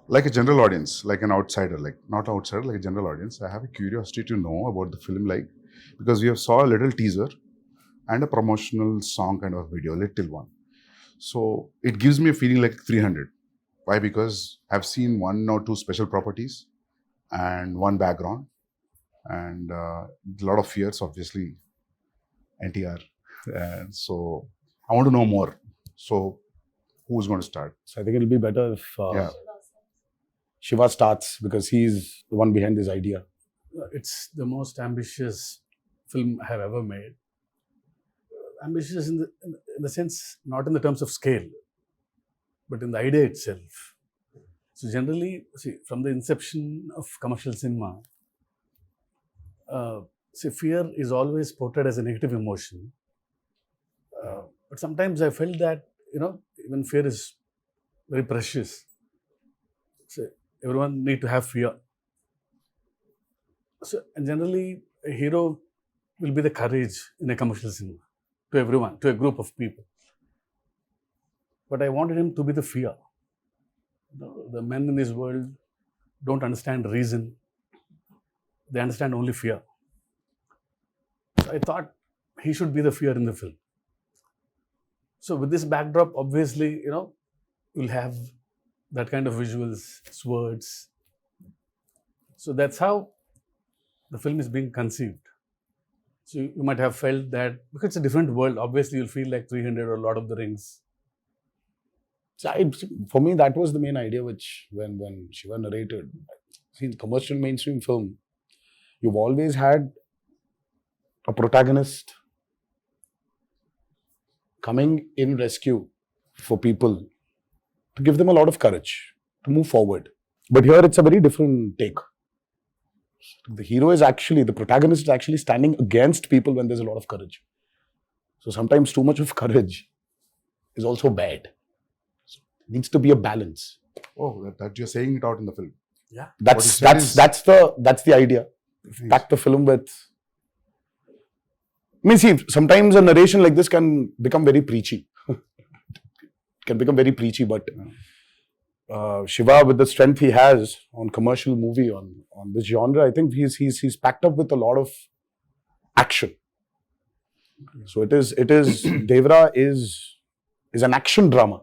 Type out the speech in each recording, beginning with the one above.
like a general audience, like an outsider, like not outsider, like a general audience, I have a curiosity to know about the film, like because we have saw a little teaser and a promotional song kind of video, little one. So it gives me a feeling like 300. Why? Because I've seen one or two special properties and one background and a lot of fears, obviously, NTR. And so I want to know more. So who's going to start? So I think it'll be better if Yeah. Shiva starts because he's the one behind this idea. It's the most ambitious film I have ever made. Ambitious in the sense, not in the terms of scale, but in the idea itself. So generally, see, from the inception of commercial cinema, fear is always portrayed as a negative emotion. But sometimes I felt that, even fear is very precious. So everyone need to have fear. So, and generally, a hero will be the courage in a commercial cinema to everyone, to a group of people. But I wanted him to be the fear. The men in this world don't understand reason. They understand only fear. So I thought he should be the fear in the film. So with this backdrop, obviously, you'll have that kind of visuals, words. So that's how the film is being conceived. So you might have felt that because it's a different world, obviously you'll feel like 300 or Lord of the Rings. So for me, that was the main idea, which when Shiva narrated, see, in commercial mainstream film, you've always had a protagonist coming in rescue for people to give them a lot of courage to move forward. But here it's a very different take. The hero is actually, the protagonist is actually standing against people when there's a lot of courage. So sometimes too much of courage is also bad. So it needs to be a balance. Oh, that you're saying it out in the film. Yeah. That's the idea. Pack the film with. I mean, see, sometimes a narration like this can become very preachy. But Shiva, with the strength he has on commercial movie, on this genre, I think he's packed up with a lot of action. So it is Devara is an action drama.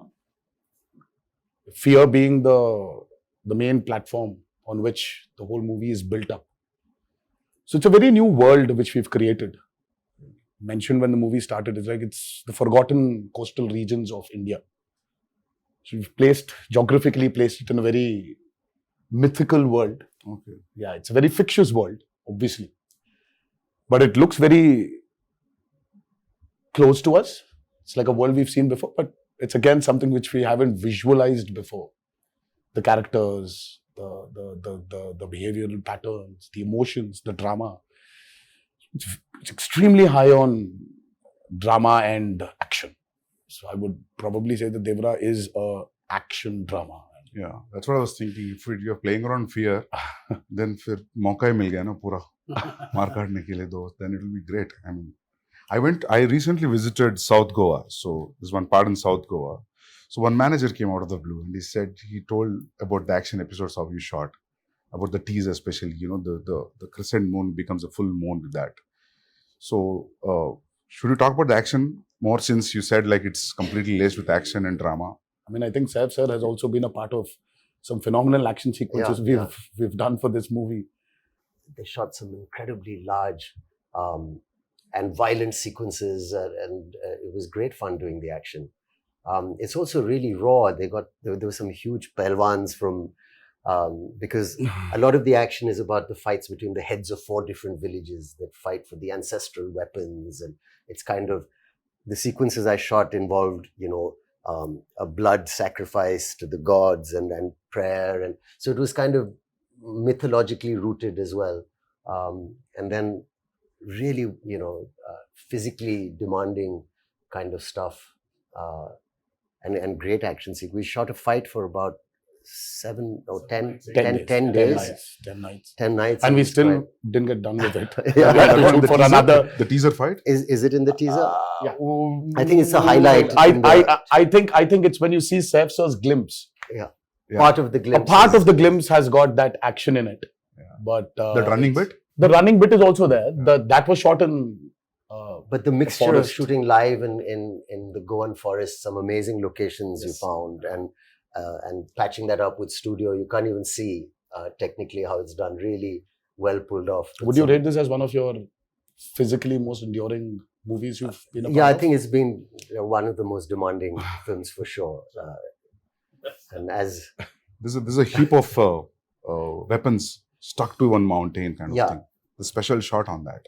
Fear being the main platform on which the whole movie is built up. So it's a very new world which we've created. Mentioned when the movie started, it's the forgotten coastal regions of India. So we've geographically placed it in a very mythical world. Okay. Yeah, it's a very fictitious world, obviously. But it looks very close to us. It's like a world we've seen before, but it's again something which we haven't visualized before. The characters, the behavioral patterns, the emotions, the drama. It's extremely high on drama and action. So I would probably say that Devara is a action drama. Yeah, that's what I was thinking. If you're playing around fear, then फिर मौका ही मिल गया ना पूरा मार काटने के लिए दो, then it will be great. I mean, I recently visited South Goa. So there's one part in South Goa. So one manager came out of the blue and he told about the action episodes how you shot, about the teaser especially, the crescent moon becomes a full moon with that. So should we talk about the action more, since you said like it's completely laced with action and drama? I mean, I think Saif sir has also been a part of some phenomenal action sequences we've done for this movie. They shot some incredibly large and violent sequences, and it was great fun doing the action. It's also really raw. There were some huge pelwans from because a lot of the action is about the fights between the heads of 4 different villages that fight for the ancestral weapons, and it's kind of the sequences I shot involved, a blood sacrifice to the gods and prayer, and so it was kind of mythologically rooted as well, and then really, physically demanding kind of stuff, and great action sequence. We shot a fight for about 10 days. 10 nights. 10 nights. And we still didn't get done with it. Yeah. The teaser fight? Is it in the teaser? Yeah. I think it's a highlight. I think it's when you see Saif sir's glimpse. Yeah. Yeah. Part of the A glimpse. part of the glimpse has got that action in it. Yeah. But That running bit? the running bit is also there. That was shot in But the mixture of forest. shooting live in the Goan forest, some amazing locations you Yes. found, and patching that up with studio, you can't even see technically how it's done. Really well pulled off. Would you rate this as one of your physically most enduring movies you've been a part Yeah, I of? think it's been one of the most demanding films for sure. And as There's a heap of weapons stuck to one mountain kind of Yeah. thing. The special shot on that.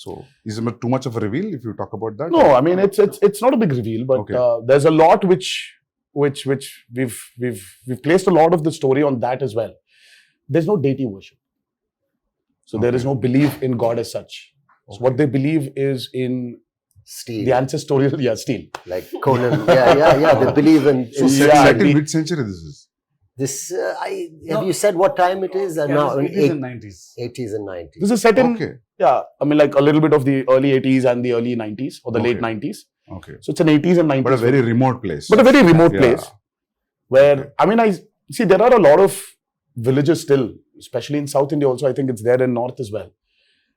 So, is it too much of a reveal if you talk about that? No, I mean it's not a big reveal, but Okay. there's a lot which we've placed a lot of the story on that as well. There's no deity worship, so there is Okay. no belief in God as such. So what they believe is in Steel, the ancestorial, steel. like Conan. Yeah. They believe in. So, Yeah, set in the- which century this is? This, have you said what time it is? Yeah, Now, in 80s and 90s. 80s and 90s. This is set in, Okay. I mean, like a little bit of the early 80s and the early 90s or the late Okay. 90s. Okay. So it's an 80s and 90s. But a very remote place. but a very remote Yeah. place where, Okay. I mean, I see there are a lot of villages still, especially in South India also. I think it's there in North as well.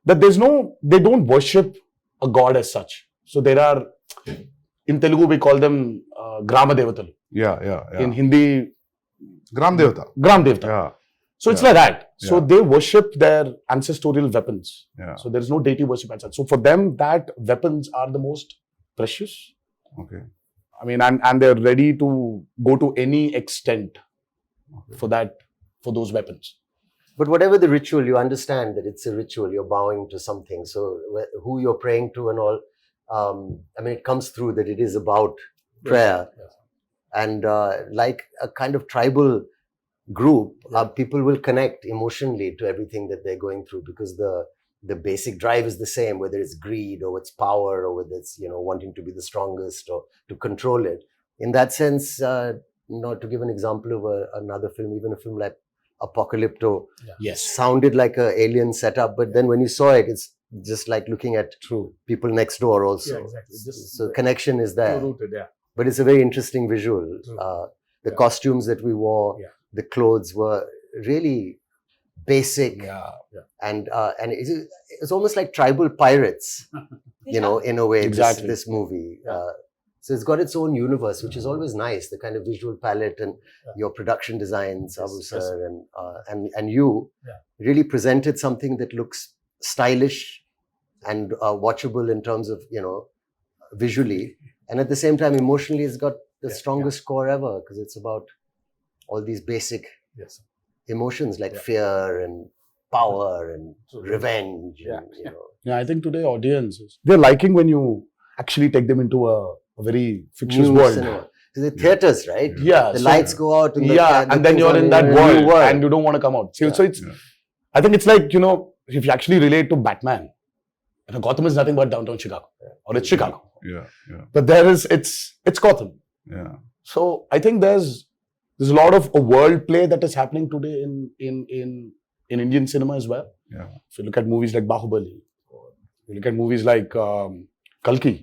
That they don't worship a god as such. So there are, in Telugu we call them Grama Devatalu. Yeah. In Hindi, Gram Devata. Gram Devata. Yeah. So it's Yeah. like that. So Yeah. they worship their ancestorial weapons. Yeah. So there is no deity worship as such. So for them, that weapons are the most precious. Okay. I mean, and they're ready to go to any extent Okay. for those weapons. But whatever the ritual, you understand that it's a ritual. You're bowing to something. So who you're praying to and all, I mean, it comes through that it is about prayer. Yes. And like a kind of tribal group, people will connect emotionally to everything that they're going through, because the basic drive is the same, whether it's greed or it's power or whether it's, wanting to be the strongest or to control it. In that sense, to give an example of another film, even a film like Apocalypto, Yes. sounded like a alien setup, but then when you saw it, it's just like looking at people next door also. Yeah, exactly. So connection is there. Rooted, yeah. But it's a very interesting visual. True. The costumes that we wore, Yeah. the clothes were really basic, Yeah. and it's almost like tribal pirates, in a way. Exactly. This movie. So it's got its own universe, which is always nice. The kind of visual palette and your production designs, Abu Yes. sir, and you really presented something that looks stylish and watchable in terms of visually, and at the same time emotionally, it's got the strongest score ever, because it's about all these basic Yes. emotions like fear and power and revenge. Yeah. And, Yeah, I think today audiences, they're liking when you actually take them into a very fictitious new world. cinema. Because the theaters, right? Yeah. The so- lights go out. And and then you're in that world and you don't want to come out. So it's, Yeah. I think it's like, if you actually relate to Batman, Gotham is nothing but downtown Chicago, or it's Chicago. Yeah. But it's Gotham. Yeah. So I think there's a lot of a world play that is happening today in Indian cinema as well. Yeah. If you look at movies like Bahubali, or you look at movies like Kalki,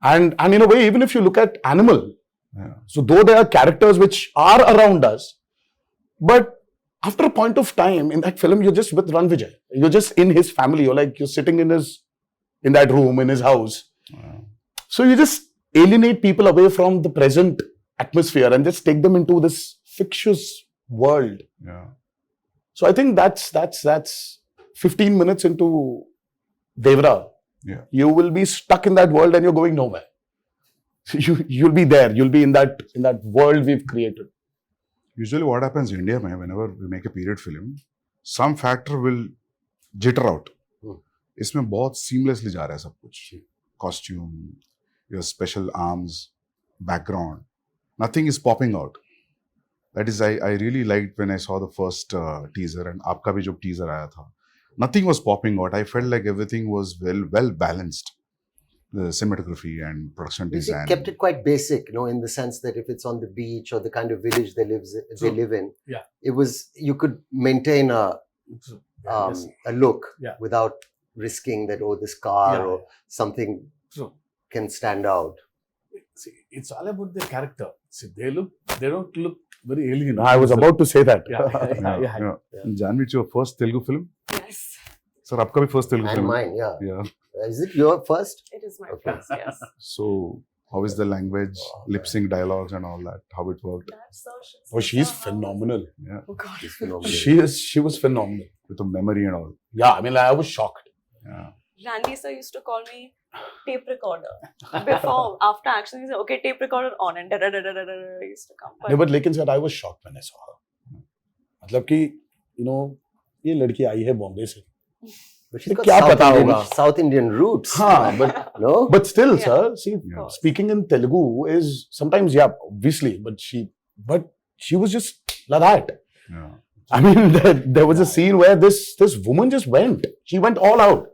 and in a way, even if you look at Animal, so though there are characters which are around us, but after a point of time in that film, you're just with Ran Vijay. You're just in his family. You're sitting in that room in his house. Wow. So you just alienate people away from the present atmosphere and just take them into this fictitious world. Yeah. So I think that's 15 minutes into Devara. Yeah. You will be stuck in that world and you're going nowhere. You'll be there. You'll be in that world we've created. Usually what happens in India, whenever we make a period film, some factor will jitter out. इसमें बहुत seamlessly जा रहा है सब कुछ. Costume, your special arms, background, nothing is popping out. That is, I really liked when I saw the first teaser, and आपका भी जो teaser आया था, nothing was popping out. I felt like everything was well balanced. The cinematography and production design. They kept it quite basic, in the sense that if it's on the beach or the kind of village they live in, it was, you could maintain a look without risking that, this car or something can stand out. See, it's all about the character. See, they don't look very alien. I was about to say that. Yeah. Janhvi, it's your first Telugu film? Yes, Sir, आपका भी first Telugu And film? mine, yeah. Yeah. Is it your first? it is my Okay. first. Yes. So, how is the language, lip sync dialogues and all that? How it worked? That's so. Oh, she's phenomenal. Yeah. Oh God. It's phenomenal. She was phenomenal. With the memory and all. Yeah, I mean, I was shocked. Yeah. Randy sir used to call me tape recorder. Before, after action, he said, "Okay, tape recorder on," and da da da da da. Used to come. No, but लेकिन sir, I was shocked when I saw her. मतलब कि ये लड़की आई है बॉम्बे से. But she's got क्या पता होगा? South Indian roots. हाँ, but No? but still, Yeah. sir, see, Yeah. speaking in Telugu is sometimes, yeah, obviously, but she was just like that. Yeah. I mean, there was a scene where this woman just went. She went all out.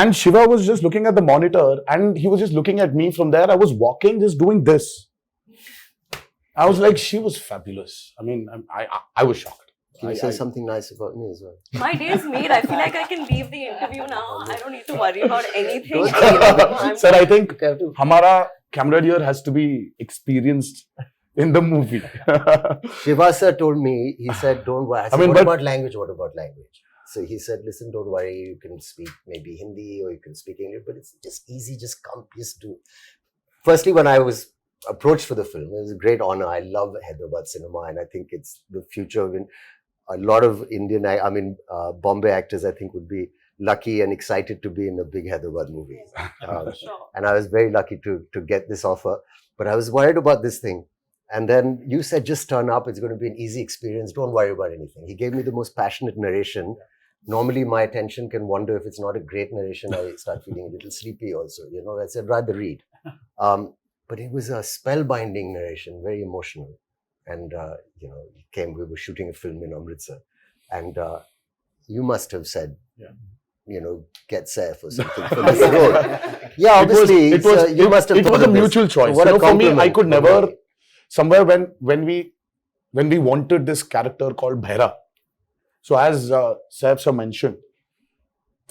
And Shiva was just looking at the monitor and he was just looking at me from there. I was walking, just doing this. I was like, she was fabulous. I mean, I was shocked. Can you say something nice about me as well? My day is made. I feel like I can leave the interview now. I don't need to worry about anything. I'm- Sir, I think Okay, I have to- Hamara camaraderie has to be experienced in the movie. Shiva sir told me, he said, don't worry. I said, mean, what but- about language? What about language? So he said, listen, don't worry. You can speak maybe Hindi or you can speak English, but it's just easy. Just come, just do. Firstly, when I was approached for the film, it was a great honor. I love Hyderabad cinema and I think it's the future of a lot of Indian, Bombay actors, I think would be lucky and excited to be in a big Hyderabad movie. Sure. And I was very lucky to get this offer. But I was worried about this thing. And then you said, just turn up. It's going to be an easy experience. Don't worry about anything. He gave me the most passionate narration. Normally, my attention can wander. If it's not a great narration, I start feeling a little sleepy also. I said, rather read. But it was a spellbinding narration, very emotional. And, we were shooting a film in Amritsar. And you must have said, get Saif or something for this role. Yeah, obviously, you must have it thought was a of this. mutual choice. What a For me, I compliment. could never, somewhere when we wanted this character called Bhaira. So as Saif sir mentioned,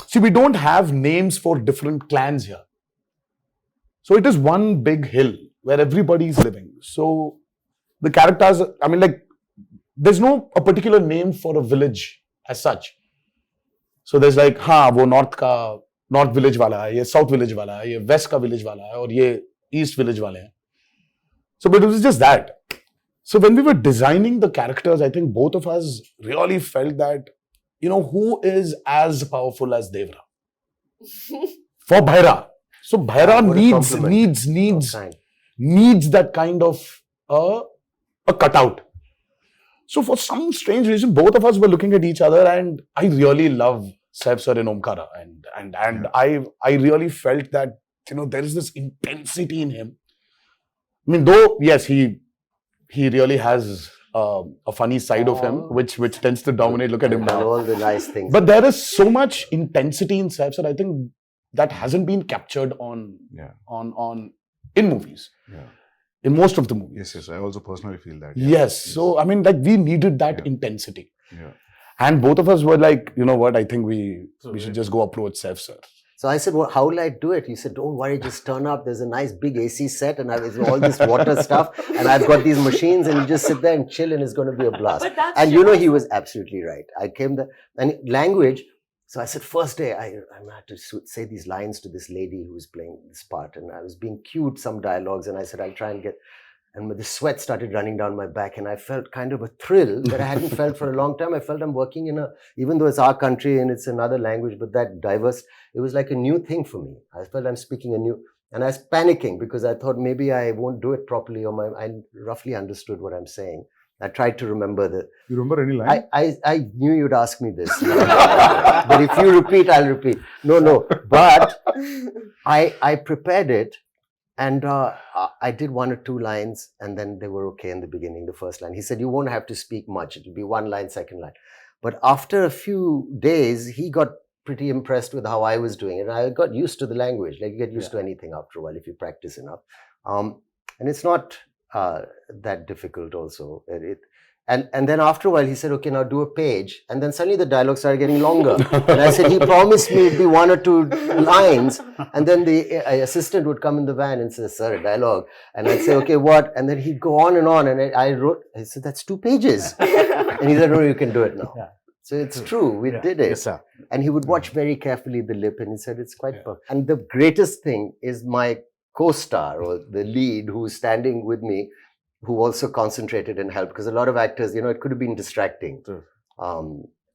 see, we don't have names for different clans here. So it is one big hill where everybody is living. So the characters, I mean, like, there's no a particular name for a village as such. So there's like, वो north village वाला है, ये south village वाला है, ये west का village वाला है, और ये east village वाले हैं. So, but it was just that. So when we were designing the characters, I think both of us really felt that, who is as powerful as Devara? For Bhaira. So Bhaira What a compliment. needs that kind of a cutout. So for some strange reason, both of us were looking at each other, and I really love Saif sir in Omkara, and I really felt that there is this intensity in him. I mean, though yes, he really has a funny side of him, which tends to dominate. Look at him And now. all the nice things. But there is so much intensity in Saif sir. I think that hasn't been captured on in movies. Yeah. In most of the movies. Yes. I also personally feel that. Yes. So, I mean, like, we needed that Yeah. intensity. Yeah. And both of us were like, you know what, I think we should just go approach Saif sir. So I said, well, how will I do it? He said, don't worry, just turn up. There's a nice big AC set and it's all this water stuff. And I've got these machines and you just sit there and chill and it's going to be a blast. But that's And he was absolutely right. I came there and language. So I said, first day, I had to say these lines to this lady who was playing this part. And I was being cued some dialogues. And I said, I'll try and get... And the sweat started running down my back. And I felt kind of a thrill that I hadn't felt for a long time. I felt I'm working in even though it's our country and it's another language, but that diverse, it was like a new thing for me. I felt I'm speaking and I was panicking because I thought maybe I won't do it properly or I roughly understood what I'm saying. I tried to remember You remember any line? I knew you'd ask me this. But if you repeat, I'll repeat. No. But I prepared it and I did one or two lines and then they were okay in the beginning, the first line. He said, you won't have to speak much. It'll be one line, second line. But after a few days, he got pretty impressed with how I was doing it. And I got used to the language. Like you get used to anything after a while if you practice enough. And it's not... that difficult also. And then after a while, he said, okay, now do a page. And then suddenly the dialogue started getting longer. And I said, he promised me it'd be 1 or 2 lines. And then the assistant would come in the van and say, sir, a dialogue. And I'd say, okay, what? And then he'd go on and on. And I said, that's 2 pages. And he said, no, you can do it now. Yeah. So it's true, we did it. Yes, sir. And he would watch very carefully the lip and he said, it's quite perfect. And the greatest thing is my co-star or the lead who's standing with me, who also concentrated and helped, because a lot of actors, it could have been distracting. True.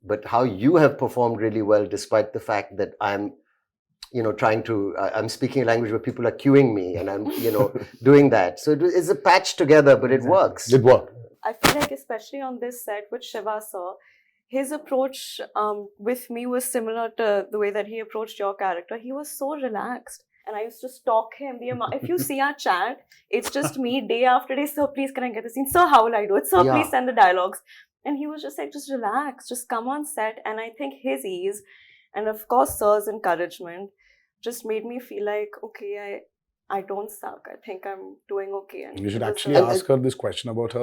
But how you have performed really well, despite the fact that I'm, trying to, I'm speaking a language where people are cueing me and I'm, doing that. So it's a patch together, but it works. It worked. I feel like especially on this set with Shiva sir, his approach with me was similar to the way that he approached your character. He was so relaxed. And I used to stalk him. If you see our chat, it's just me day after day. Sir, please, can I get the scene? Sir, how will I do it? Sir, please send the dialogues. And he was just like, just relax, just come on set. And I think his ease and of course sir's encouragement just made me feel like, okay, I don't suck. I think I'm doing okay. And You should actually ask her this question about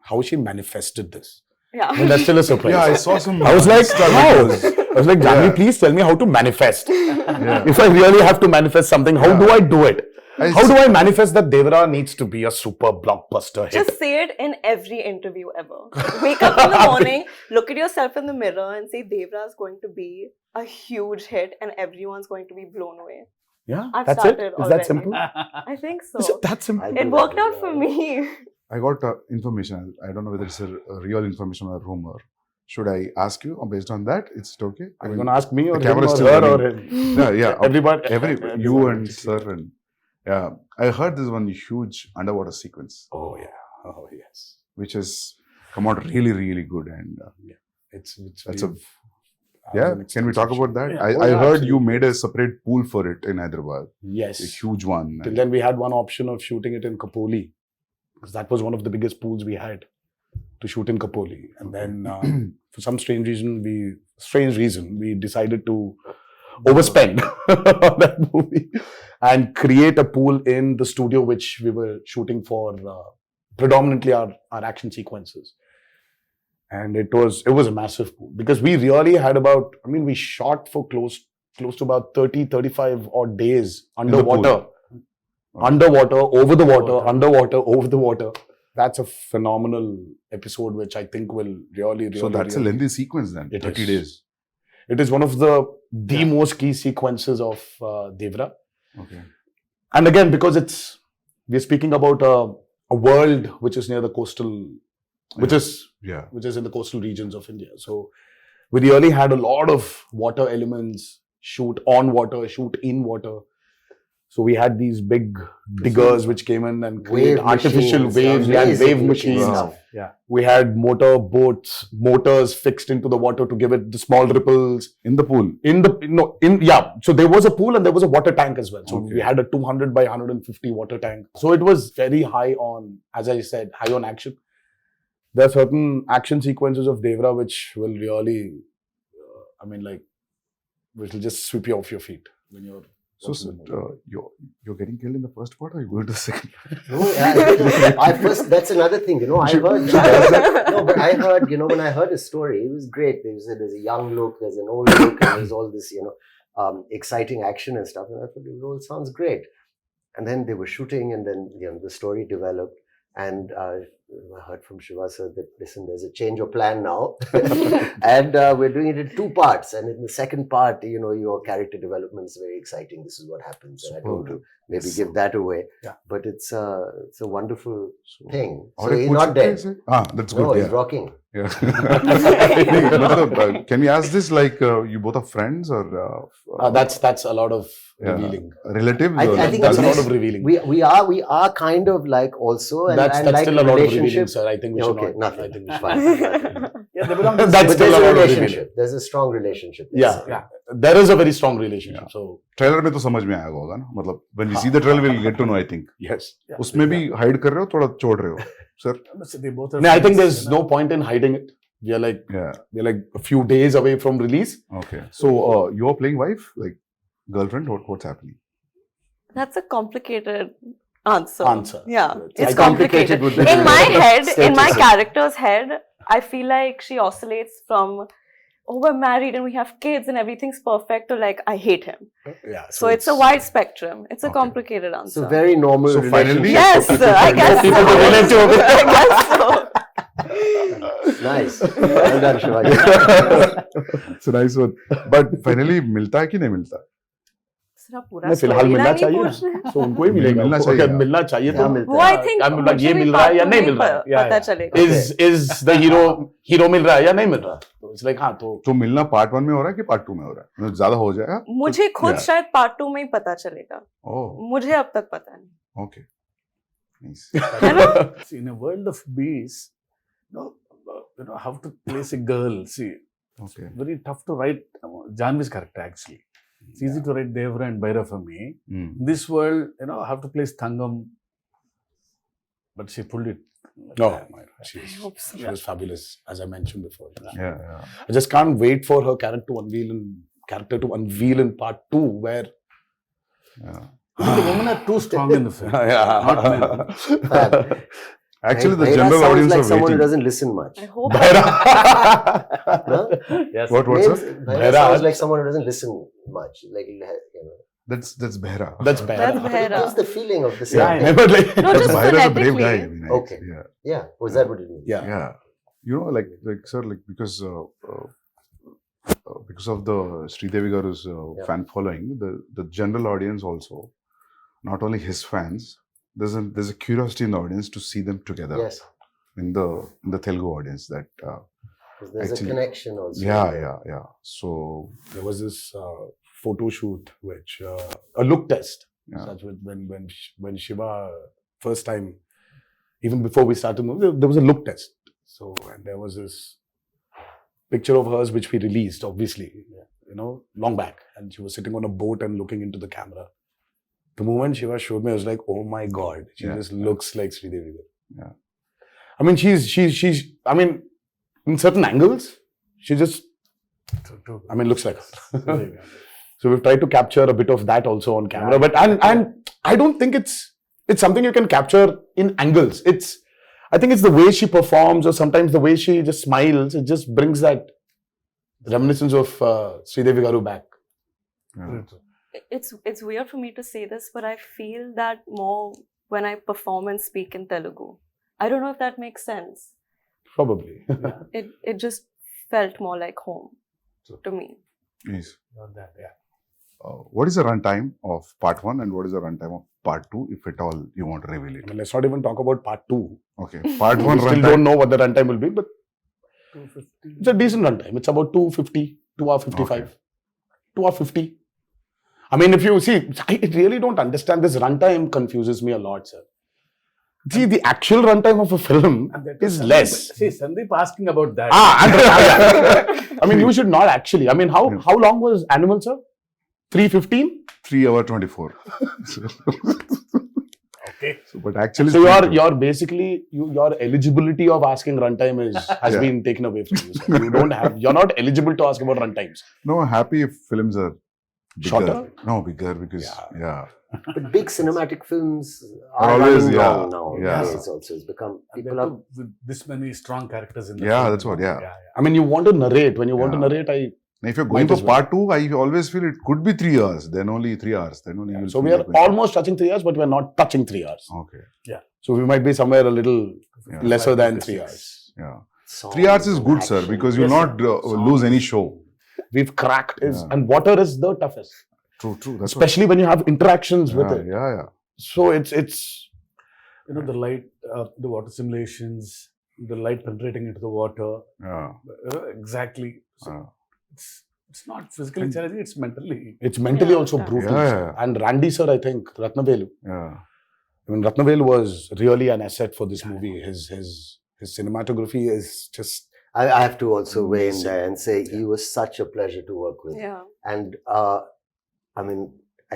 how she manifested this. Yeah. And that's still a surprise. Yeah, I saw some. I was like, Insta how? videos. I was like, Janhvi, please tell me how to manifest. If I really have to manifest something, how do I do it? How do I manifest that Devara needs to be a super blockbuster hit? Just say it in every interview ever. Wake up in the morning, look at yourself in the mirror and say Devara is going to be a huge hit and everyone's going to be blown away. Yeah, I've that's it. started Is that already. simple? I think so. Is it that simple? I'll It do worked that out as for well. me. I got information. I don't know whether it's a real information or a rumor. Should I ask you, or based on that, it's okay? Are you going to ask me or the him camera is or still her or running. him? Yeah. Everybody. You and sir and yeah. I heard this one huge underwater sequence, Oh, yeah. Oh, yes. which has come out really, really good. And It's That's we've- I was yeah, an can we talk about that? Yeah. I heard you made a separate pool for it in Hyderabad, a Yes. huge one. Till then, we had one option of shooting it in Kapoli, because that was one of the biggest pools we had to shoot in Kapoli. And then, for some strange reason, we decided to overspend on that movie and create a pool in the studio which we were shooting for predominantly our action sequences. And it was a massive pool because we really had we shot for close to about 30-35 odd days underwater. Underwater, over the water, underwater, over the water. That's a phenomenal episode which I think will really So that's a lengthy sequence then, It 30 is. days. It is one of the most key sequences of Devara. Okay. And again, because we're speaking about a world which is near the coastal, which is in the coastal regions of India. So we really had a lot of water elements, shoot on water, shoot in water. So we had these big diggers which came in and created artificial machines, waves. We had amazing wave looking machines. stuff. We had motors fixed into the water to give it the small ripples. In the pool. So there was a pool and there was a water tank as well. So Okay. we had a 200 by 150 water tank. So it was very high on, as I said, high on action. There are certain action sequences of Devara which will really, which will just sweep you off your feet when you're. So, sir, you're getting killed in the first part, or you going to the second? That's another thing, I heard. But I heard, when I heard his story, it was great. They said there's a young look, there's an old look, and there's all this, exciting action and stuff. And I thought, it sounds great. And then they were shooting, and then, the story developed. And I heard from Shiva sir that, listen, there's a change of plan now. And we're doing it in 2 parts. And in the second part, your character development is very exciting. This is what happens. And I don't want to maybe give that away. Yeah. But it's a wonderful thing. Or So a he's coach not dead. plays it? That's good. No, Yeah. he's rocking. Yeah. Can we ask this like you both are friends or That's a lot of Yeah. revealing. relatives? I or think That's a it's- lot of revealing. We are kind of like also, and That's like still a lot of revealing, relationship. sir. I think we should Okay, not. nothing. I think we should Fine. Yeah, they belong to the That's But still there's a a lot of revealing. relationship. There's a strong relationship. Yeah. There is a very strong relationship. So trailer में तो समझ में आएगा होगा ना मतलब when we see the trailer we'll get to know I think yes. उसमें भी hide कर रहे हो थोड़ा छोड़ रहे हो sir So they both are No, I think friends, there's no point in hiding it. We're like a few days away from release. okay so you're playing wife like girlfriend what's happening That's a complicated answer. Yeah, It's it's complicated complicated. with the In my head, in my status. character's head, I feel like she oscillates from, oh, we're married and we have kids and everything's perfect, to like, I hate him. Yeah. So it's a wide spectrum. It's a Okay. complicated answer. So very normal. So finally- Yes, I guess so. people to relate to. I guess so. Nice. Well done, Shivaji. It's a nice one. But finally, मिलता है कि नहीं मिलता? सिर्फ पूरा नहीं, फिलहाल storyline मिलना ही चाहिए पूछना है। ना, तो उनको ही मिलेगा, मिलना उनको चाहिए। अगर मिलना चाहिए क्या तो मिलता वो है? I think I'm like, मुझे ये भी मिल रहा है या part नहीं two मिल में रहा है? Yeah, पता yeah. चलेगा। is the hero मिल रहा है या नहीं मिल रहा? तो it's like, हाँ तो तो मिलना पार्ट 1 में हो रहा है कि पार्ट 2 में हो रहा है? मतलब ज्यादा हो जाएगा? मुझे खुद Yeah. शायद पार्ट 2 में ही पता चलेगा। ओह, मुझे अब तक पता नहीं। ओके. Nice. है ना? See, in a world of bees, how to place a girl. See, Okay. very tough to write Janhvi's character actually. It's easy to write Devara and Bhaira for me. Hmm. In this world, how to place Thangam, but she pulled it. no, I hope so. she was fabulous, as I mentioned before. Yeah, yeah. I just can't wait for her character to unveil in part 2, where Yeah. The women are too strong in the film. Not men. Actually, the Bhaira general sounds audience like are someone who waiting. doesn't listen much. I hope. Huh? Yes. What, Names- sir? Bhaira Bhaira. sounds like someone who doesn't listen much. Like, That's Behra. that's bad. That's But it Bhaira. gives the feeling of the same Yeah, thing. Never like No, just Behra is a brave phonetically. guy. I mean, Okay. Yeah. Yeah. Was that what it means? yeah. Yeah. You know, like sir, like because of the Sridevi Garu's Yeah. fan following, the general audience also, not only his fans, there's a curiosity in the audience to see them together. Yes. In the Telugu audience, that 'Cause there's Actually, a connection also. yeah. So There was this photo shoot, which a look test. yeah. Such when Shiva first time, even before we started movie, there was a look test. So and there was this picture of hers which we released, obviously, long back, and she was sitting on a boat and looking into the camera. The moment Shiva showed me, I was like, oh my god, she Yeah. just looks like Sridevi. Yeah. I mean, she's. I mean, in certain angles, she just. I mean, looks like her. So we've tried to capture a bit of that also on camera, but and I don't think it's something you can capture in angles. I think it's the way she performs, or sometimes the way she just smiles. It just brings that reminiscence of Sridevi Garu back. Yeah. It's weird for me to say this, but I feel that more when I perform and speak in Telugu. I don't know if that makes sense. Probably. It just felt more like home to me. Yes. Not that, yeah. What is the runtime of part 1 and what is the runtime of part 2, if at all you want to reveal I it? mean, let's not even talk about part 2. Okay. Part We 1 still runtime. don't know what the runtime will be, but 250. it's a decent runtime. It's about 250, 2 hour 55, Okay. 2 hour 50. I mean, if you see, I really don't understand this runtime. Confuses me a lot, sir. See, the actual runtime of a film And that is Sandeep- less. See, Sandeep asking about that. I mean, you should not actually. I mean, how long was Animal, sir? 3:15. 3 hour 24. Okay. So, but actually, So it's you're basically your eligibility of asking runtime has Yeah. been taken away from you, sir. You're not eligible to ask about runtimes. no, happy if films are bigger. Shorter? No, bigger because yeah. But big cinematic films Are are always, running yeah, long now. yeah. It's also it's become And people then are too, with this many strong characters in the Yeah, film, that's what, yeah. I mean, you want to narrate. When you want to Yeah. narrate, Now, if you're going Might for as well. part 2, I always feel it could be 3 hours, then only 3 hours. Then only you'll so we feel are like going- almost touching 3 hours, but we're not touching 3 hours. Okay. So we might be somewhere a little Yeah. lesser than 3 56. hours. Yeah. songs 3 hours is and good, sir, action. because you'll Yes, not sir. lose any show. We've cracked Yeah. and water is the toughest, True. That's especially when you have interactions with what, it. yeah. So it's The light, the water simulations, the light penetrating into the water. Yeah. Exactly. So Yeah. it's not physically challenging, it's mentally. mentally Yeah, also yeah. brutal. Yeah, sir. yeah. And Randy sir, I think Ratnavelu. Yeah. I mean, Ratnavelu was really an asset for this movie. His cinematography is just I have to also weigh in Amazing. there and say he was such a pleasure to work with. Yeah. And I mean,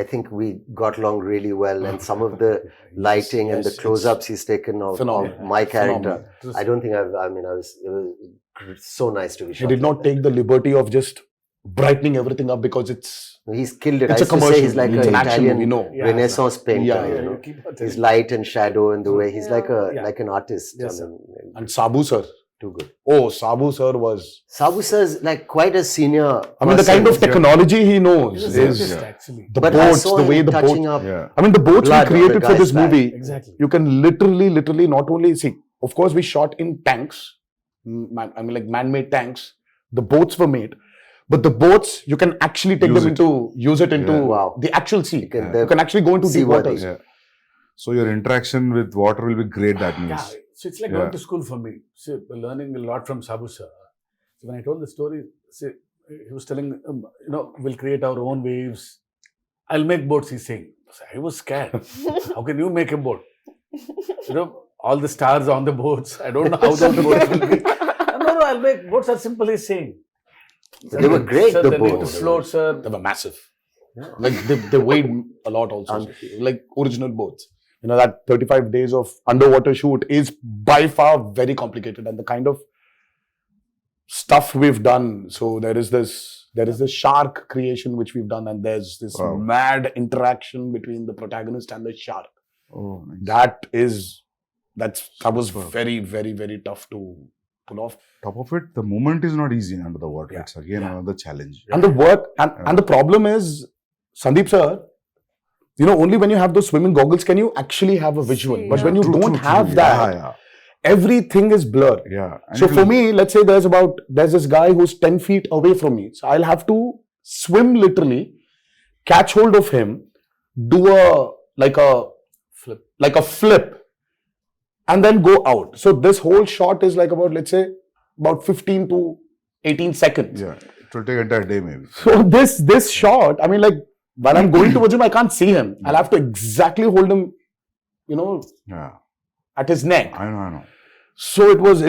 I think we got along really well, and some of the lighting and the Yes, close-ups he's taken of phenomenal. my character, Phenomenal. I don't think it was so nice to be He shot. did not like take the liberty of just brightening everything up because He's killed it. it's I a used to say commercial. he's like It's an an action Italian movie. No. Yeah, Renaissance painter. Yeah, You know? keep on His telling light and shadow and the way he's like Yeah. Yeah. an artist. Yes, I mean, And Sabu sir. too good. Oh, Sabu sir was. Sabu sir is like quite a senior. I mean, the person. kind of technology he knows He's a is scientist, yeah. actually. the But I boats, saw the him way the touching boat. up. Yeah. I mean, the boats we blood on created the for guy's this back. movie. Exactly. You can literally not only see. Of course, we shot in tanks. I mean, like man-made tanks. The boats were made. But the boats, you can actually use it into Yeah. Wow. the actual sea. You can- You can actually go into deep seaworthy. waters. Yeah. So your interaction with water will be great, that means. Yeah, so it's like Yeah. going to school for me. See, learning a lot from Sabu sir. So when I told the story, see, he was telling, we'll create our own waves. I'll make boats, he's saying. So I was scared. How can you make a boat? All the stars on the boats. I don't know how those boats will be. No, I'll make boats are simple, he's saying. They were great, Sir, the they need to boats. float, sir. They were massive. Like they weighed a lot also. Like original boats. You know, that 35 days of underwater shoot is by far very complicated, and the kind of stuff we've done. So there is this shark creation which we've done, and there's this Wow. mad interaction between the protagonist and the shark. Oh, nice. That was Superb. very, very, very tough to pull off. Top of it, the movement is not easy under the water. Yeah. It's again Yeah. another challenge. And the work and the problem is, Sandeep sir, only when you have those swimming goggles can you actually have a visual. See, But yeah. when you True, don't true, have true. that, Yeah. everything is blurred. Yeah. And So it for will- me, let's say there's this guy who's 10 feet away from me. So I'll have to swim literally, catch hold of him, do a flip, and then go out. So this whole shot is like about 15 to 18 seconds. Yeah. It will take entire day maybe. So this shot, I mean, like while I'm going towards him, I can't see him. I'll have to exactly hold him, Yeah. at his neck. I know. So it was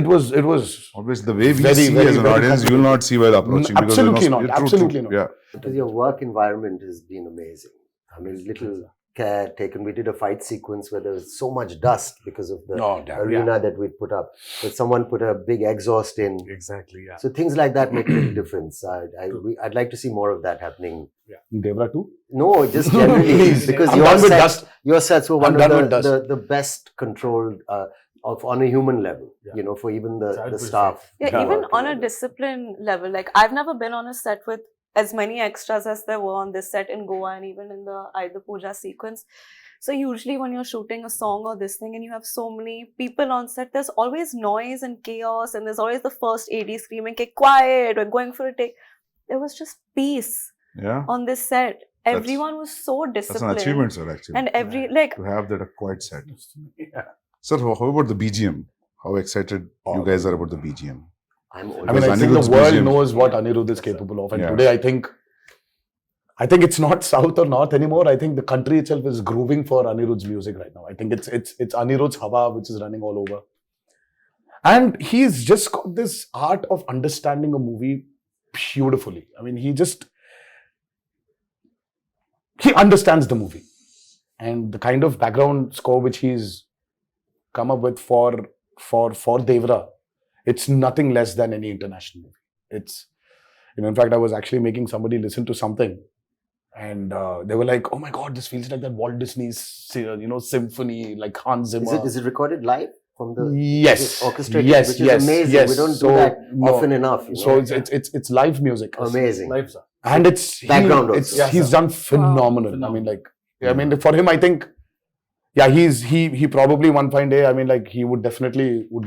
Obviously, the way we Very, see very, as an very audience, you will not see while approaching. Absolutely not. True, Absolutely true. not. Yeah. Because your work environment has been amazing. I mean, little care taken. We did a fight sequence where there was so much dust because of the No, damn, arena that we'd put up. But someone put a big exhaust in. Exactly, yeah. So things like that make a big difference. I'd like to see more of that happening. Devara too. No, just generally. Please. Because I'm your done with sets, dust. your sets were I'm one done of with dust. the best controlled on a human level, for even So I'd the put it staff. Yeah, Yeah. even on a discipline level, like I've never been on a set with as many extras as there were on this set in Goa and even in the Ayudha Puja sequence. So usually when you're shooting a song or this thing and you have so many people on set, there's always noise and chaos and there's always the first AD screaming, "Okay, quiet, we're going for a take." There was just peace Yeah. on this set. Everyone was so That's an disciplined. achievement, sir, actually. And to have that a quiet set. Yeah. Sir, how about the BGM? How excited you guys are about the BGM? I'm I mean, Because I think Anirudh's the world museum- knows what Anirudh is capable of, and Yeah. today I think it's not south or north anymore. I think the country itself is grooving for Anirudh's music right now. I think it's Anirudh's Hawa which is running all over, and he's just got this art of understanding a movie beautifully. I mean, he understands the movie, and the kind of background score which he's come up with for Devara, it's nothing less than any international movie. It's, in fact, I was actually making somebody listen to something, and they were like, "Oh my God, this feels like that Walt Disney's, symphony, like Hans Zimmer." Is it recorded live from the Yes, orchestrated? yes, which is yes, amazing. yes. We don't So, do that no. often enough. So it's live music, amazing. Lives are. and it's Background it's also. he's done phenomenal. I mean, like, I mean, for him, I think, yeah, he probably one fine day, I mean, like, he would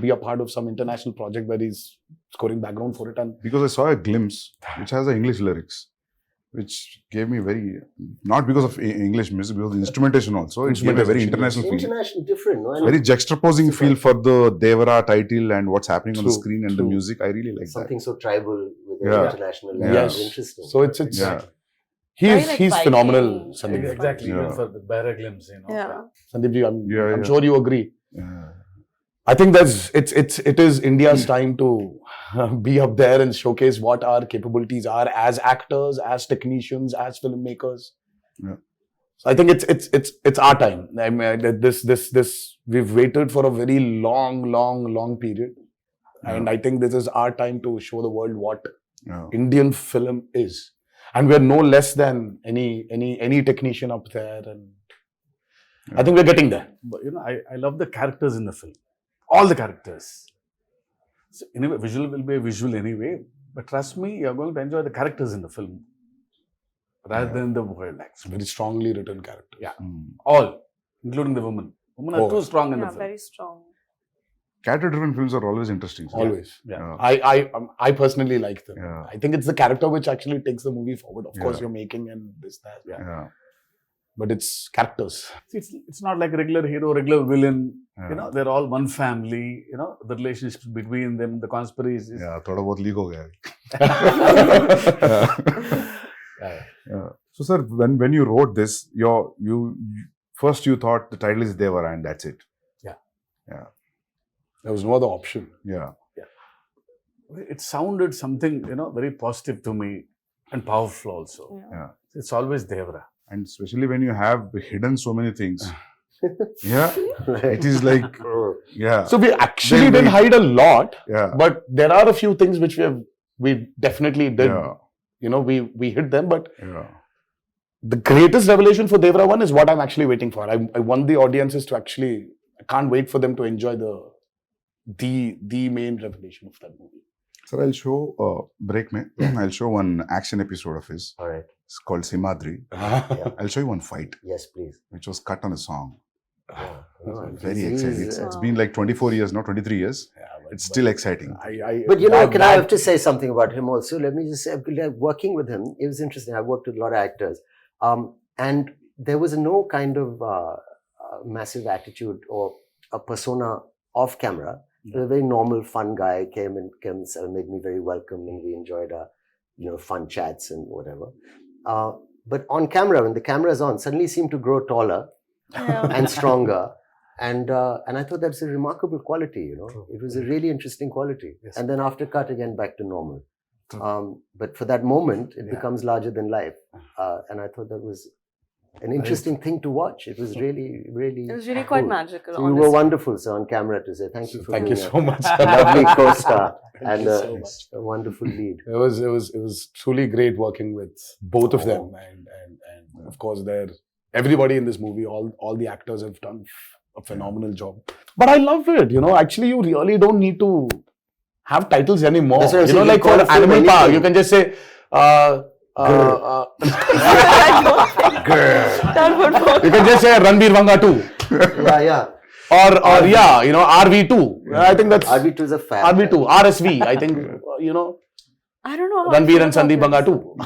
be a part of some international project where he's scoring background for it. And Because I saw a glimpse which has the English lyrics, which gave me not because of English music, because of the instrumentation also, it gave a very international feel. International, different. No? Very juxtaposing feel for the Devara title and what's happening on the True, screen and the true. music. I really like Something so tribal with Yeah. an international Yeah. level. Yes. Interesting. so it's that. Yeah. Very, like, he's Viking. phenomenal, Sandeep. Exactly, Yeah. even for the bearer glimpse, Yeah. Sandeep ji, I'm Yeah. sure you agree. Yeah. I think it is India's time to be up there and showcase what our capabilities are as actors, as technicians, as filmmakers. Yeah. So I think it's our time. I mean, this we've waited for a very long period, and I think this is our time to show the world what Yeah. Indian film is. And we're no less than any technician up there. And I think we're getting there. But I love the characters in the film. All the characters. So anyway, visual will be a visual anyway. But trust me, you're going to enjoy the characters in the film rather than the world, actually. Very strongly written character. Yeah. All, including the women. Women are too strong in the Yeah, film. very strong. Character-driven films are always interesting. So Always. Yeah. I personally like them. Yeah. I think it's the character which actually takes the movie forward. Of course, Yeah. you're making and this, that. Yeah. But it's characters. See, it's not like regular hero, regular villain. Yeah. They're all one family. The relationships between them, the conspiracies. Yeah, थोड़ा बहुत leak हो गया है. Yeah. So, sir, when you wrote this, you first you thought the title is Devara and that's it. There was no other option. Yeah. It sounded something, very positive to me and powerful also. Yeah. It's always Devara. And especially when you have hidden so many things. Yeah. It is like, yeah. So we actually Then didn't hide a lot, Yeah. but there are a few things which we definitely did. Yeah. We hit them, but Yeah. the greatest revelation for Devara 1 is what I'm actually waiting for. I want the audiences to actually, I can't wait for them to enjoy the main revelation of that movie. Sir, I'll show, break mein, I'll show one action episode of his. All right. It's called Simadri. I'll show you one fight, Yes, please. which was cut on a song. Yeah. No, Very he's- exciting. It's been like 24 years, not 23 years. It's still exciting. But I have to say something about him also. Let me just say, like, working with him, it was interesting. I worked with a lot of actors. And there was no kind of massive attitude or a persona off camera. He was a very normal, fun guy, came and made me very welcome, and we enjoyed our, fun chats and whatever. But on camera, when the camera is on, suddenly he seemed to grow taller Yeah. and stronger. And I thought that's a remarkable quality, It was a really interesting quality. Yes. And then after cut, again, back to normal. But for that moment, it becomes larger than life. And I thought that was an interesting thing to watch. It was really, really It was really quite cool. magical. So you were wonderful, sir, on camera to say thank you for Thank you being so much. a lovely co-star and you so much. a wonderful lead. It was truly great working with both of them, and of course, everybody in this movie, all the actors have done a phenomenal job. But I love it. Actually, you really don't need to have titles anymore. That's what I'm saying, Like you for call a film Animal Park, anything. you can just say. That would work. You can just say Ranbir Vanga 2. Yeah. Or RV2. I think that's RV2 is a fan. RV2, RSV. I think, I don't know. How I Ranbir feel and about Sandeep this. Vanga 2.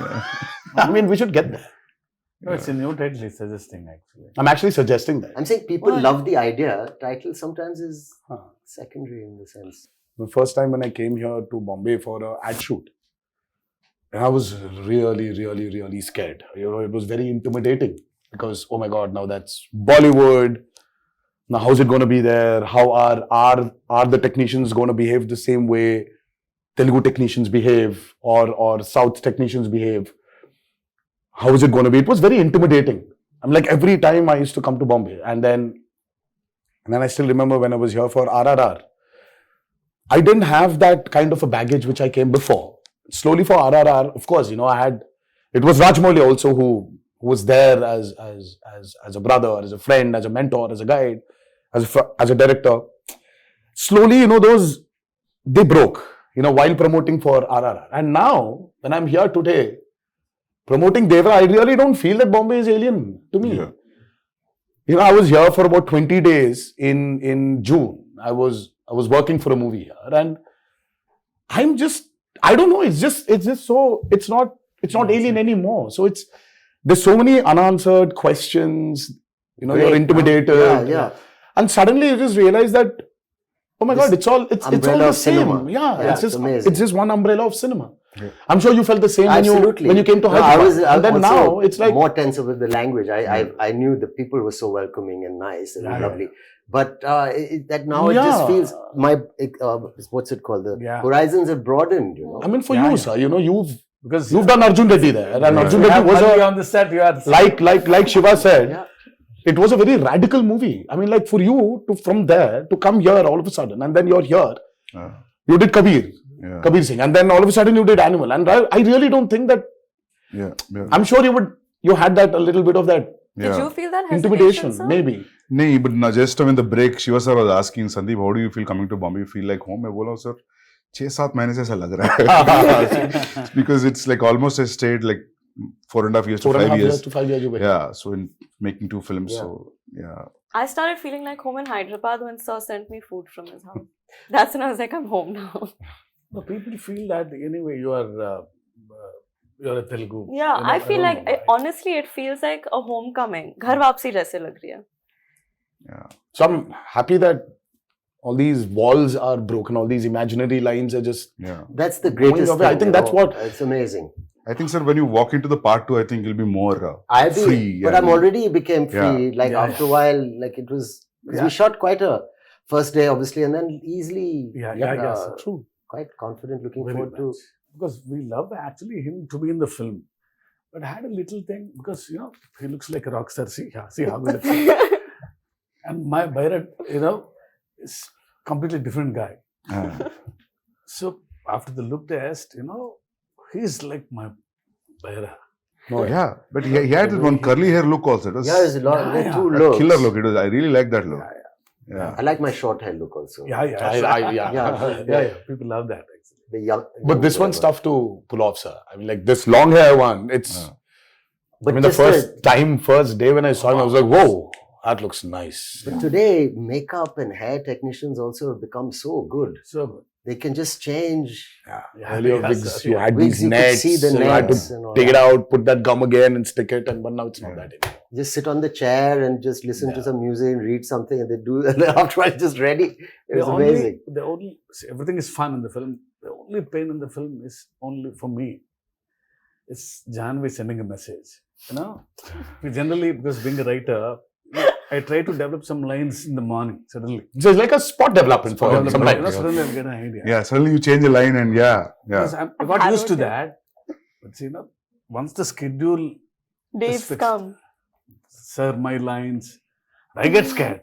I mean, we should get there. No, it's a new title he's suggesting, actually. I'm actually suggesting that. I'm saying people Why? love the idea. Title sometimes is secondary in the sense. The first time when I came here to Bombay for an ad shoot, and I was really, really, really scared. It was very intimidating because, oh my God, now that's Bollywood. Now, how's it going to be there? How are the technicians going to behave the same way Telugu technicians behave or South technicians behave? How is it going to be? It was very intimidating. I'm like, every time I used to come to Bombay, and then I still remember when I was here for RRR, I didn't have that kind of a baggage which I came before. Slowly for RRR, of course, it was Rajmouli also who was there as a brother, as a friend, as a mentor, as a guide, as a director. Slowly, they broke, while promoting for RRR. And now, when I'm here today, promoting Devara, I really don't feel that Bombay is alien to me. Yeah. I was here for about 20 days in June. I was working for a movie here, and I don't know, it's just so, it's not alien anymore. So there's so many unanswered questions, you're intimidated. Yeah. And suddenly you just realize that, oh my God, it's all the umbrella of same. cinema. Yeah, It's amazing. it's just one umbrella of cinema. Yeah. I'm sure you felt the same Absolutely. when you came to No, Hyderabad. I And then also now it's like, more tense with the language. I knew the people were so welcoming and nice and lovely. But that now it just feels what's it called? The horizons have broadened. I mean, for you, sir, Because you've done Arjun Reddy there, and Arjun you Reddy have was money on the set. You are like Shiva said. Yeah. It was a very radical movie. I mean, like for you from there to come here all of a sudden, and then you're here. You did Kabir. Yeah. Kabir Singh, and then all of a sudden you did Animal, and I really don't think that. Yeah. Yeah. I'm sure you had that a little bit of that Did you feel that hesitation, intimidation, sir? maybe. No, but just when the break, Shiva sir was asking Sandeep, how do you feel coming to Bombay? You feel like home? I बोला sir, 6-7 महीने से ऐसा लग रहा है. Because it's like almost I stayed like 4.5 years to 5 years. to 5 years you were here. Yeah, so in making 2 films, Yeah. so yeah. I started feeling like home in Hyderabad when Sir sent me food from his house. That's when I was like, I'm home now. No, people feel that anyway you're a Telugu. Yeah, You know, I feel don't like, know why. honestly, it feels like a homecoming. घर वापसी जैसे लग रही है. Yeah. So I'm happy that all these walls are broken, all these imaginary lines are just. Yeah. That's the greatest away. I thing, think you that's know. what- It's amazing. I think, sir, when you walk into the part 2, I think you'll be more I'll be, free. but I'm already became free. Yeah. Like Yeah, after a while, like it was, because we shot quite a first day, obviously, and then easily, Yeah, sir. True. quite confident, looking Very forward to. much. Because we love actually him to be in the film. But I had a little thing because he looks like a rock star. See how good it is. And my Bharat, is completely different guy. Yeah. So after the look test, he's like my Bharat. Oh, yeah. But he had this one curly hair look also. It was Yeah, there's a lot. Yeah, There are yeah. two a looks. killer look. It was. I really like that look. Yeah, Yeah. I like my short hair look also. Yeah. Yeah. Yeah. People love that actually. The young. But this one's tough to pull off, sir. I mean, like this long hair one, it's. Yeah. But the just first day when I saw him, I was like, whoa, that looks nice. But today, makeup and hair technicians also have become so good. So good. They can just change. Earlier yeah, wigs, sir. you had Wigs, these you could nets, see the you had nets to and all take it that. out, put that gum again and stick it, but now it's not that anymore. Just sit on the chair and just listen to Yeah. some music and read something, and they do. And then after it's just ready. It was amazing. See, everything is fun in the film. The only pain in the film is only for me. It's Janhvi sending a message. We generally, because being a writer, I try to develop some lines in the morning. Suddenly, So it's like a spot development for him sometimes. suddenly I get an idea. Yeah. Suddenly you change a line and yeah. Because I I've got had used to it, yeah. that. But see, once the schedule, Days fixed. come. sir, my lines, I get scared.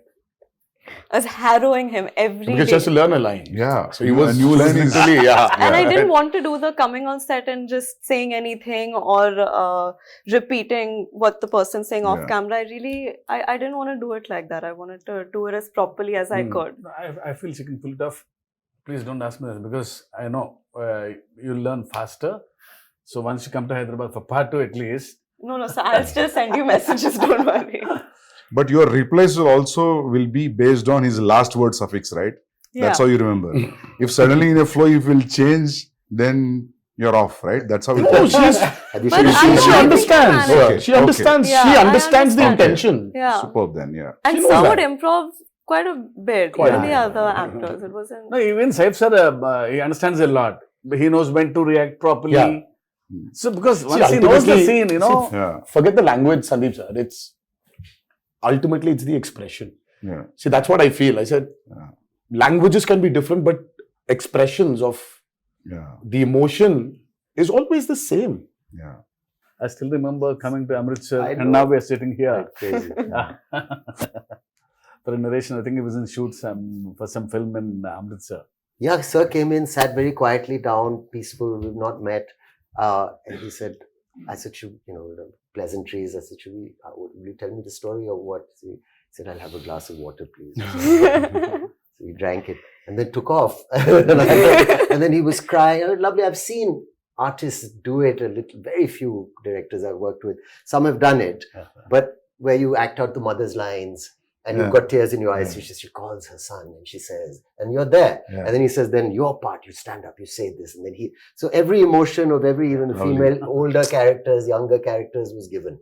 I was harrowing him every Because he day. has to learn a line. Yeah. So he was a new line is literally, And I didn't want to do the coming on set and just saying anything or repeating what the person's saying off Yeah. camera. I didn't want to do it like that. I wanted to do it as properly as I could. I feel she can pull it off. Please don't ask me this because I know you'll learn faster. So once you come to Hyderabad for part 2 at least. No, so I'll still send you messages, don't worry. But your replies will be based on his last word suffix, right? Yeah. That's how you remember. If suddenly in a flow you will change, then you're off, right? That's how it No, goes. Have you But seen I she know, I think understands. you manage. She Okay. understands. Yeah, she I understands the understand. intention. Yeah. Superb then, yeah. And She knows Sir would that. improv quite a bit. Quite Even a the bit. other actors. It wasn't. No, even Saif sir, he understands a lot. He knows when to react properly. Yeah. So because once he knows the ultimately- scene, Yeah. Forget the language, Sandeep sir. It's ultimately it's the expression. Yeah. See, that's what I feel. I said languages can be different, but expressions of Yeah. the emotion is always the same. Yeah. I still remember coming to Amritsar I know. and now we are sitting here. Crazy. For a narration, I think he was in shoots for some film in Amritsar. Yeah, sir came in, sat very quietly down, peaceful. We've not met, and he said, "I said, pleasantries. I said, will you tell me the story or what?" So he said, "I'll have a glass of water, please." So he drank it and then took off. And then he was crying. Oh, lovely. I've seen artists do it a little. Very few directors I've worked with. Some have done it, but where you act out the mother's lines. And you've got tears in your eyes. She calls her son and she says, and you're there. Yeah. And then he says, then your part, you stand up, you say this. And then so every emotion of every, even female, older characters, younger characters was given.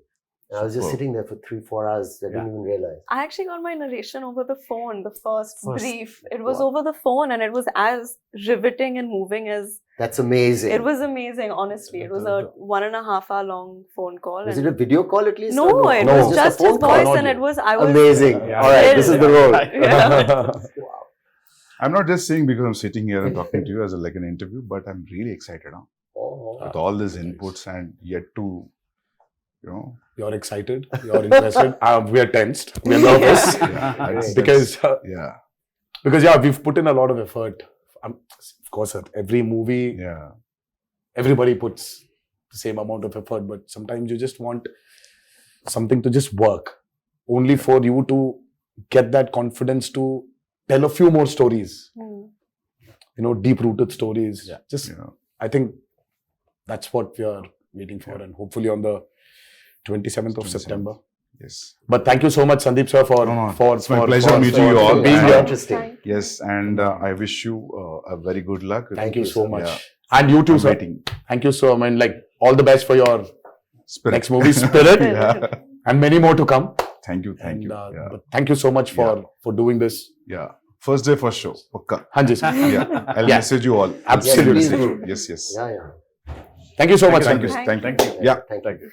And I was just sitting there for 3-4 hours. I didn't even realize. I actually got my narration over the phone, the first brief. It was Wow. over the phone and it was as riveting and moving as... That's amazing. It was amazing, honestly. It was a 1.5 hour long phone call. Was and it a video call at least? No, or it No, was just just a his phone call, voice not and you. it was... I was Amazing. Yeah. All right, this is the role. Yeah. I'm not just saying because I'm sitting here and talking to you as like an interview, but I'm really excited with all these inputs and yet to, You're excited. You're interested. We are tensed. We are nervous yeah, because yeah. because we've put in a lot of effort. of course, at every movie, Yeah. everybody puts the same amount of effort, but sometimes you just want something to just work, only for you to get that confidence to tell a few more stories, deep-rooted stories. Yeah. Just, Yeah. I think that's what we are waiting for, and hopefully on the 27th of 27th. September. Yes. But thank you so much, Sandeep sir, for No, for it's my for- pleasure for- meeting for- you all. for being And- here. Interesting. Yes, and I wish you a very good luck. Thank you so much, Yeah. and you too, I'm sir. waiting. Thank you so much. Like all the best for your Spirit. next movie, Spirit, Yeah. and many more to come. Thank you. Thank And, you. Yeah. but thank you so much for doing this. Yeah. First day, first show. Pakka. Hanji sir. Yeah. I'll Yeah. message you all. Absolutely. Yes, please do. Yes, yes. Yeah, yeah. Thank you so much. Thank you. Sandeep. Thank you. Thank you. Yeah. Thank you.